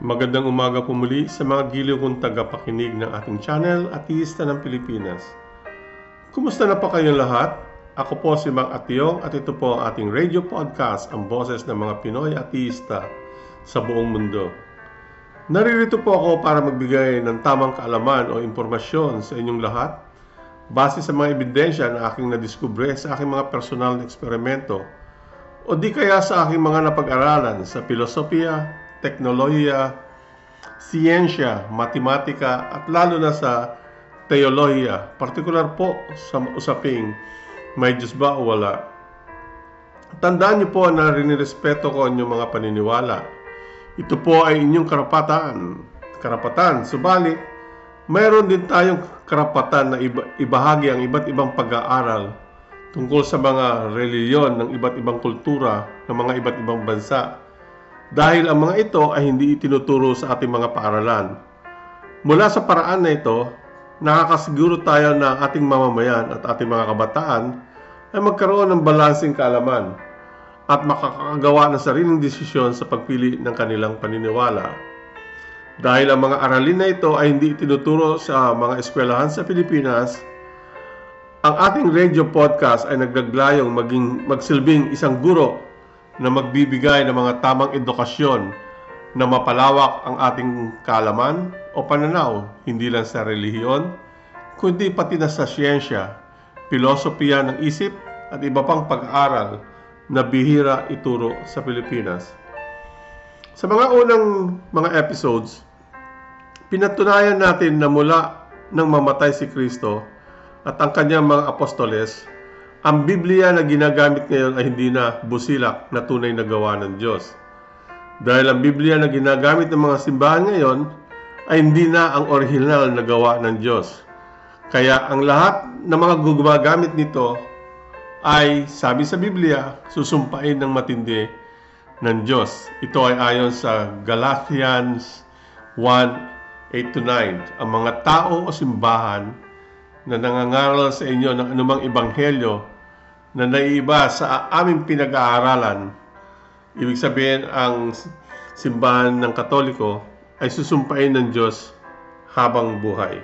Magandang umaga po muli sa mga giliw kong tagapakinig ng ating channel, Ateista ng Pilipinas. Kumusta na pa kayong lahat? Ako po si Mang Ationg at ito po ang ating radio podcast, ang boses ng mga Pinoy ateista sa buong mundo. Naririto po ako para magbigay ng tamang kaalaman o impormasyon sa inyong lahat base sa mga ebidensya na aking nadiskubre sa aking mga personal na eksperimento o di kaya sa aking mga napag-aralan sa filosofiya, teknolohiya, siyensya, matematika at lalo na sa teolohiya, partikular po sa usaping may Diyos ba o wala. Tandaan niyo po na rinirespeto ko ang inyong mga paniniwala. Ito po ay inyong karapatan. Subalit, mayroon din tayong karapatan na ibahagi ang iba't ibang pag-aaral tungkol sa mga reliyon ng iba't ibang kultura ng mga iba't ibang bansa. Dahil ang mga ito ay hindi itinuturo sa ating mga paaralan. Mula sa paraan na ito, nakakasiguro tayo na ating mamamayan at ating mga kabataan ay magkaroon ng balanseng kaalaman at makakagawa ng sariling desisyon sa pagpili ng kanilang paniniwala. Dahil ang mga aralin na ito ay hindi itinuturo sa mga eskwelahan sa Pilipinas, ang ating radio podcast ay nagdaglayong magsilbing isang guro na magbibigay ng mga tamang edukasyon na mapalawak ang ating kaalaman o pananaw, hindi lang sa relihiyon, kundi pati na sa siyensya, filosofiya ng isip at iba pang pag-aaral na bihira ituro sa Pilipinas. Sa mga unang mga episodes, pinatunayan natin na mula nang mamatay si Kristo at ang kanyang mga apostoles, ang Biblia na ginagamit ngayon ay hindi na busilak na tunay na gawa ng Diyos. Dahil ang Biblia na ginagamit ng mga simbahan ngayon ay hindi na ang orihinal na gawa ng Diyos. Kaya ang lahat ng mga gumagamit nito ay, sabi sa Biblia, susumpain ng matindi ng Diyos. Ito ay ayon sa Galatians 1:8-9. Ang mga tao o simbahan na nangangaral sa inyo ng anumang ebanghelyo na naiiba sa aming pinag-aaralan, ibig sabihin ang simbahan ng Katoliko ay susumpain ng Diyos habang buhay.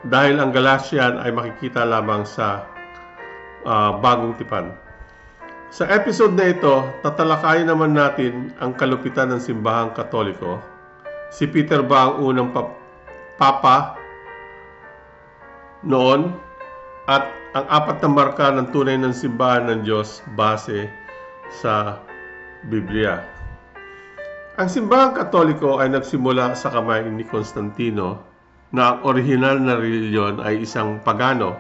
Dahil ang Galatian ay makikita lamang sa Bagong Tipan. Sa episode na ito, tatalakayin naman natin ang kalupitan ng simbahang Katoliko. Si Peter ba ang unang papa noon at ang apat na marka ng tunay ng simbahan ng Diyos base sa Biblia. Ang simbahang Katoliko ay nagsimula sa kamay ni Constantino na ang orihinal na reliyon ay isang pagano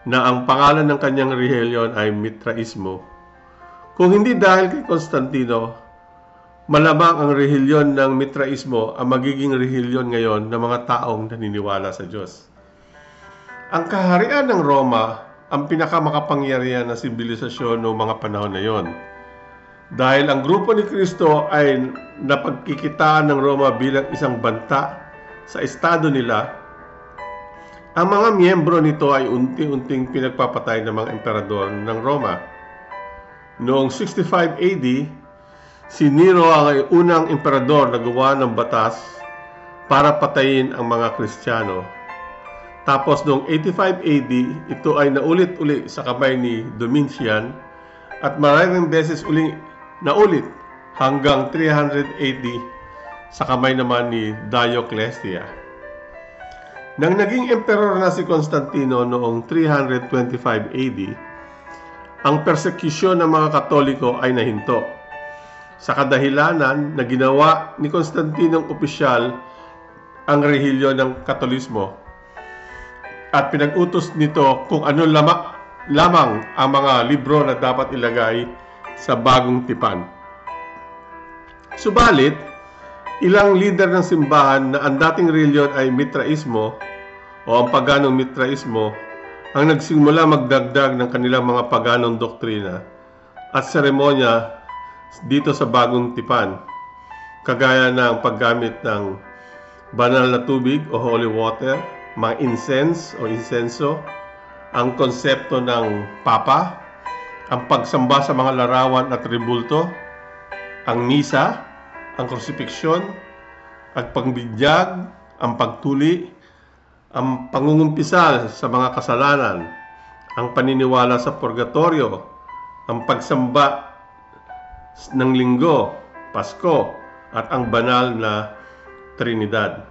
na ang pangalan ng kanyang reliyon ay Mitraismo. Kung hindi dahil kay Constantino, malamang ang reliyon ng Mitraismo ang magiging reliyon ngayon ng mga taong naniniwala sa Diyos. Ang kaharian ng Roma ang pinakamakapangyarihan na sibilisasyon noong mga panahon na yon. Dahil ang grupo ni Kristo ay napagkikitaan ng Roma bilang isang banta sa estado nila, ang mga miyembro nito ay unti-unting pinagpapatay ng mga emperador ng Roma. Noong 65 AD, si Nero ang unang emperador na gumawa ng batas para patayin ang mga Kristiyano. Tapos noong 85 AD, ito ay naulit-uli sa kamay ni Domitian at maraming beses naulit hanggang 300 AD sa kamay naman ni Diocletian. Nang naging emperor na si Constantino noong 325 AD, ang persekisyon ng mga Katoliko ay nahinto. Sa kadahilanan na ginawa ni Constantinong opisyal ang rehilyon ng Katolismo at pinag-utos nito kung ano lamang ang mga libro na dapat ilagay sa Bagong Tipan. Subalit, ilang lider ng simbahan na ang dating reliyon ay Mitraismo o ang paganong Mitraismo ang nagsimula magdagdag ng kanilang mga paganong doktrina at seremonya dito sa Bagong Tipan, kagaya ng paggamit ng banal na tubig o holy water, mga incense o insenso, ang konsepto ng papa, ang pagsamba sa mga larawan at tribulto, ang misa, ang krusipiksyon, ang pagbidyag, ang pagtuli, ang pangungumpisal sa mga kasalanan, ang paniniwala sa purgatorio, ang pagsamba ng linggo, Pasko, at ang banal na Trinidad.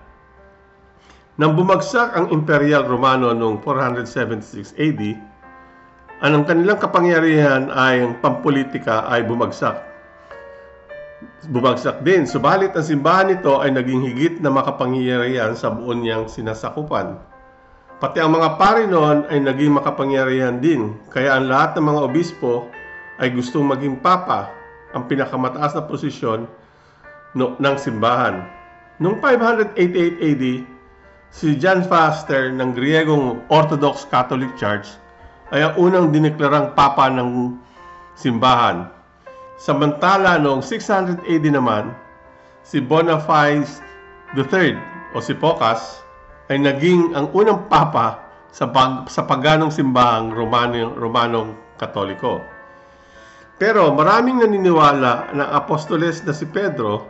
Nang bumagsak ang Imperial Romano noong 476 AD, ang kanilang kapangyarihan ay ang pampolitika ay bumagsak. Bumagsak din, subalit ang simbahan nito ay naging higit na makapangyarihan sa buon niyang sinasakupan. Pati ang mga pari noon ay naging makapangyarihan din, kaya ang lahat ng mga obispo ay gustong maging papa, ang pinakamataas na posisyon ng simbahan. Noong 588 AD, si John Faster ng Griegong Orthodox Catholic Church ay ang unang dineklarang papa ng simbahan. Samantala noong 600 AD naman, si Boniface III o si Phocas ay naging ang unang papa sa paganong simbahang Romanong Katoliko. Pero maraming naniniwala na apostoles na si Pedro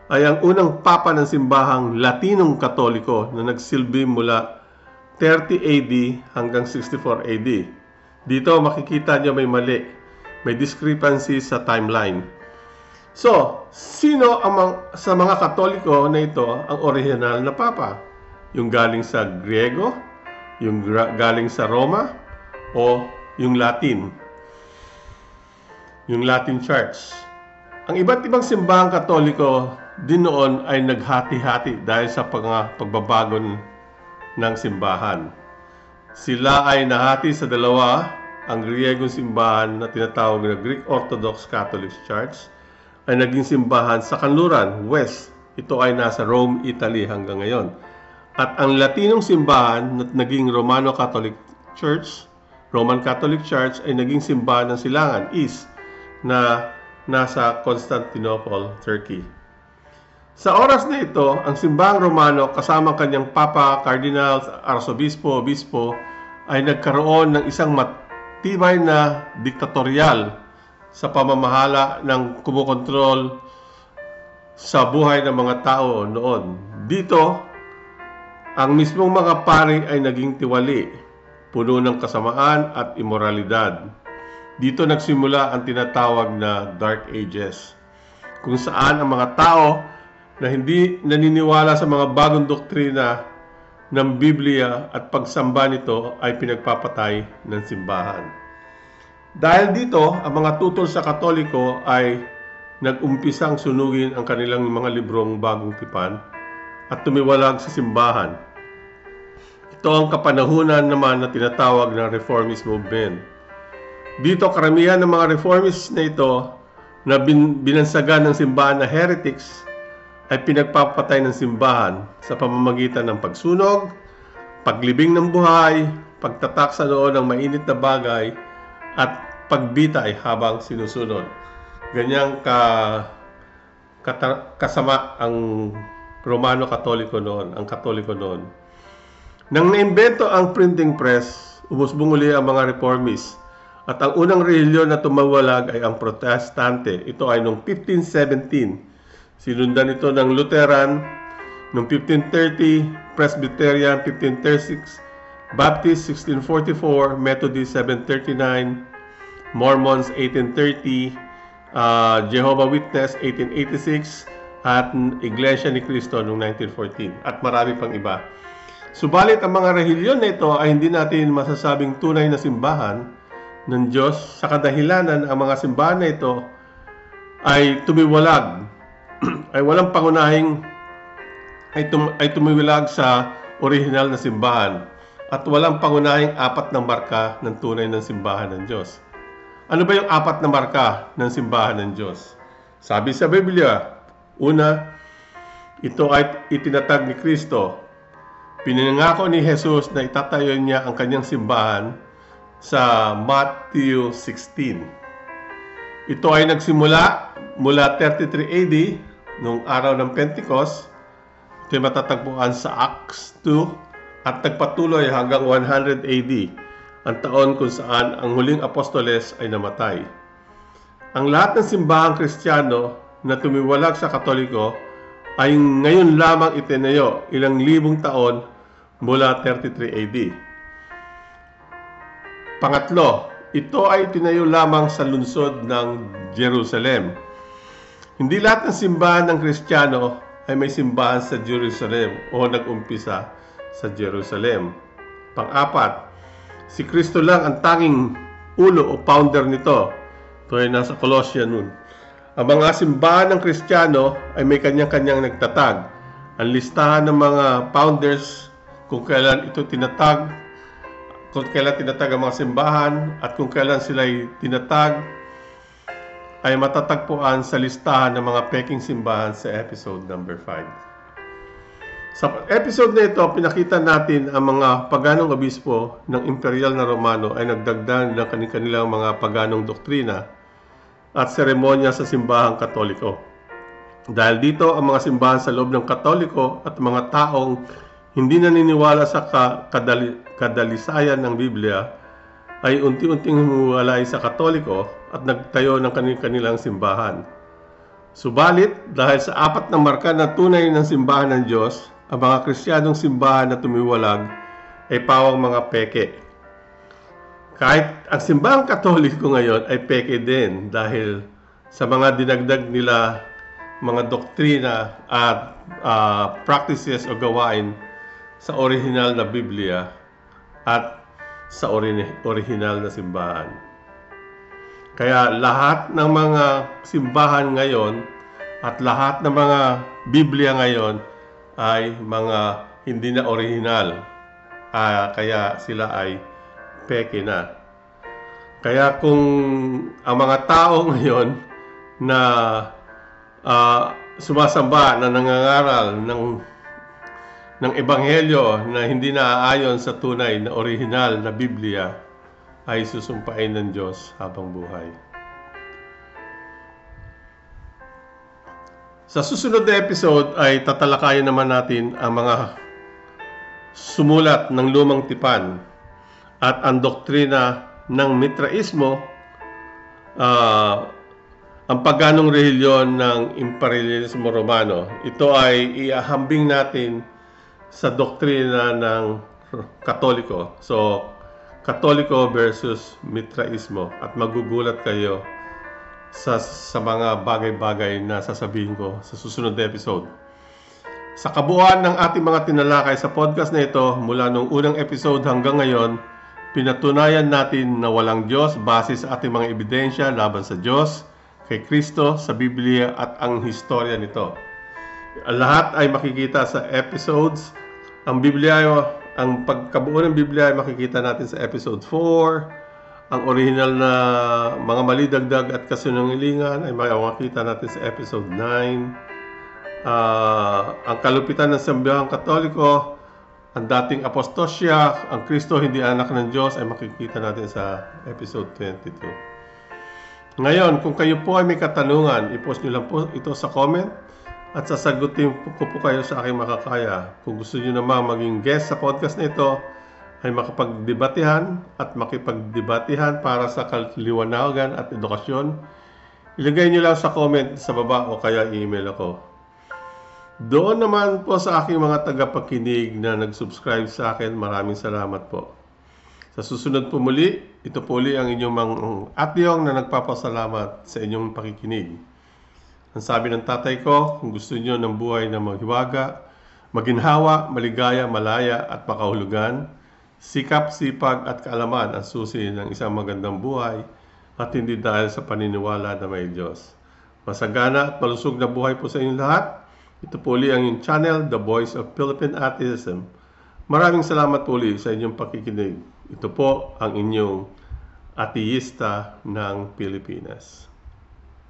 ay ang unang papa ng simbahang Latinong Katoliko na nagsilbi mula 30 AD hanggang 64 AD. Dito makikita niyo may mali, may discrepancy sa timeline. So, sino sa mga Katoliko na ito ang original na papa? Yung galing sa Griego, yung galing sa Roma, o yung Latin? Yung Latin Church. Ang iba't ibang simbahang Katoliko din noon ay naghati-hati dahil sa pagbabago ng simbahan. Sila ay nahati sa dalawa, ang Griegong simbahan na tinatawag na Greek Orthodox Catholic Church ay naging simbahan sa kanluran, West. Ito ay nasa Rome, Italy hanggang ngayon. At ang Latinong simbahan na naging Roman Catholic Church ay naging simbahan ng silangan, East, na nasa Constantinople, Turkey. Sa oras na ito, ang simbahang Romano kasama kanyang papa, cardinal, arsobispo, obispo ay nagkaroon ng isang matibay na diktatorial sa pamamahala ng kumukontrol sa buhay ng mga tao noon. Dito, ang mismong mga pari ay naging tiwali, puno ng kasamaan at imoralidad. Dito nagsimula ang tinatawag na Dark Ages, kung saan ang mga tao na hindi naniniwala sa mga bagong doktrina ng Biblia at pagsamba nito ay pinagpapatay ng simbahan. Dahil dito, ang mga tutol sa Katoliko ay nag-umpisang sunugin ang kanilang mga librong bagong tipan at tumiwalag sa simbahan. Ito ang kapanahunan naman na tinatawag ng Reformist Movement. Dito, karamihan ng mga Reformists na ito na binansagan ng simbahan na heretics ay pinagpapatay ng simbahan sa pamamagitan ng pagsunog, paglibing ng buhay, pagtatak sa noo ng mainit na bagay, at pagbitay habang sinusunod. Ganyang kasama ang Romano Katoliko noon, ang Katoliko noon. Nang naimbento ang printing press, umusbong uli ang mga Reformists. At ang unang relihiyon na tumawalag ay ang Protestante. Ito ay noong 1517. Sinundan ito ng Lutheran noong 1530, Presbyterian 1536, Baptist 1644, Methodist 739, Mormons 1830, Jehovah's Witness 1886, at Iglesia ni Cristo noong 1914, at marami pang iba. Subalit ang mga relihiyon na ito ay hindi natin masasabing tunay na simbahan ng Diyos sa kadahilanan ang mga simbahan na ito ay tumiwalag, ay walang pangunahing ay tumiwalag sa original na simbahan at walang pangunahing apat na marka ng tunay ng simbahan ng Diyos. Ano ba yung apat na marka ng simbahan ng Diyos? Sabi sa Biblia, una, ito ay itinatag ni Kristo. Pinangako ni Jesus na itatayo niya ang kanyang simbahan sa Matthew 16. Ito ay nagsimula mula 33 AD, noong araw ng Pentecost. Ito ay matatagpuan sa Acts 2 at nagpatuloy hanggang 100 AD, ang taon kung saan ang huling apostoles ay namatay. Ang lahat ng simbahang Kristiyano na tumiwalag sa Katoliko ay ngayon lamang itinayo ilang libong taon mula 33 AD. Pangatlo, ito ay itinayo lamang sa lungsod ng Jerusalem. Hindi lahat ng simbahan ng Kristiyano ay may simbahan sa Jerusalem o nag-umpisa sa Jerusalem. Pang-apat, si Kristo lang ang tanging ulo o founder nito. Ito ay nasa Colossians nun. Ang mga simbahan ng Kristiyano ay may kanyang-kanyang nagtatag. Ang listahan ng mga founders, kung kailan ito tinatag, kung kailan tinatag ang mga simbahan, at kung kailan sila ay tinatag, ay matatagpuan sa listahan ng mga peking simbahan sa episode number 5. Sa episode na ito, pinakita natin ang mga paganong obispo ng imperial na Romano ay nagdagdag ng kanilang mga paganong doktrina at seremonya sa simbahang Katoliko. Dahil dito, ang mga simbahan sa loob ng Katoliko at mga taong hindi naniniwala sa kadalisayan ng Biblia ay unti-unting humuwalay sa Katoliko at nagtayo ng kanilang simbahan. Subalit, dahil sa apat na marka na tunay ng simbahan ng Diyos, ang mga Kristiyanong simbahan na tumiwalag ay pawang mga peke. Kahit ang simbahang Katoliko ngayon ay peke din dahil sa mga dinagdag nila mga doktrina at practices o gawain sa original na Biblia at sa original na simbahan. Kaya lahat ng mga simbahan ngayon at lahat ng mga Biblia ngayon ay mga hindi na original. Kaya sila ay peke na. Kaya kung ang mga tao ngayon na sumasamba na nangangaral ng ebanghelyo na hindi naaayon sa tunay na original na Biblia ay susumpain ng Diyos habang buhay. Sa susunod na episode ay tatalakayin naman natin ang mga sumulat ng Lumang Tipan at ang doktrina ng Mitraismo, ang paganong relihiyon ng Imperialismo Romano. Ito ay iahambing natin sa doktrina ng Katoliko. So, Katoliko versus Mitraismo. At magugulat kayo sa mga bagay-bagay na sasabihin ko sa susunod na episode. Sa kabuuan ng ating mga tinalakay sa podcast na ito, mula nung unang episode hanggang ngayon, pinatunayan natin na walang Diyos base sa ating mga ebidensya laban sa Diyos, kay Kristo, sa Biblia at ang historya nito. Ang lahat ay makikita sa episodes. Ang pagkabuo ng Biblia ay makikita natin sa episode 4. Ang original na mga mali, dagdag at kasinungalingan ay makikita natin sa episode 9. Ang kalupitan ng simbahang Katoliko, ang dating apostosya, ang Kristo hindi anak ng Diyos ay makikita natin sa episode 22. Ngayon, kung kayo po ay may katanungan, i-post nyo lang po ito sa comment at sasagutin ko po kayo sa aking makakaya. Kung gusto nyo naman maging guest sa podcast na ito, ay makapagdebatehan at makipagdebatehan para sa kaliwanagan at edukasyon, ilagay nyo lang sa comment sa baba o kaya email ako. Doon naman po sa aking mga tagapakinig na nag-subscribe sa akin, maraming salamat po. Sa susunod po muli, ito po uli ang inyong atyong na nagpapasalamat sa inyong pakikinig. Ang sabi ng tatay ko, kung gusto niyo ng buhay na maghiwaga, maginhawa, maligaya, malaya at makahulugan, sikap, sipag at kaalaman ang susi ng isang magandang buhay at hindi dahil sa paniniwala na may Diyos. Masagana at malusog na buhay po sa inyong lahat. Ito po uli ang inyong channel, The Voice of Philippine Atheism. Maraming salamat po uli sa inyong pakikinig. Ito po ang inyong ateista ng Pilipinas.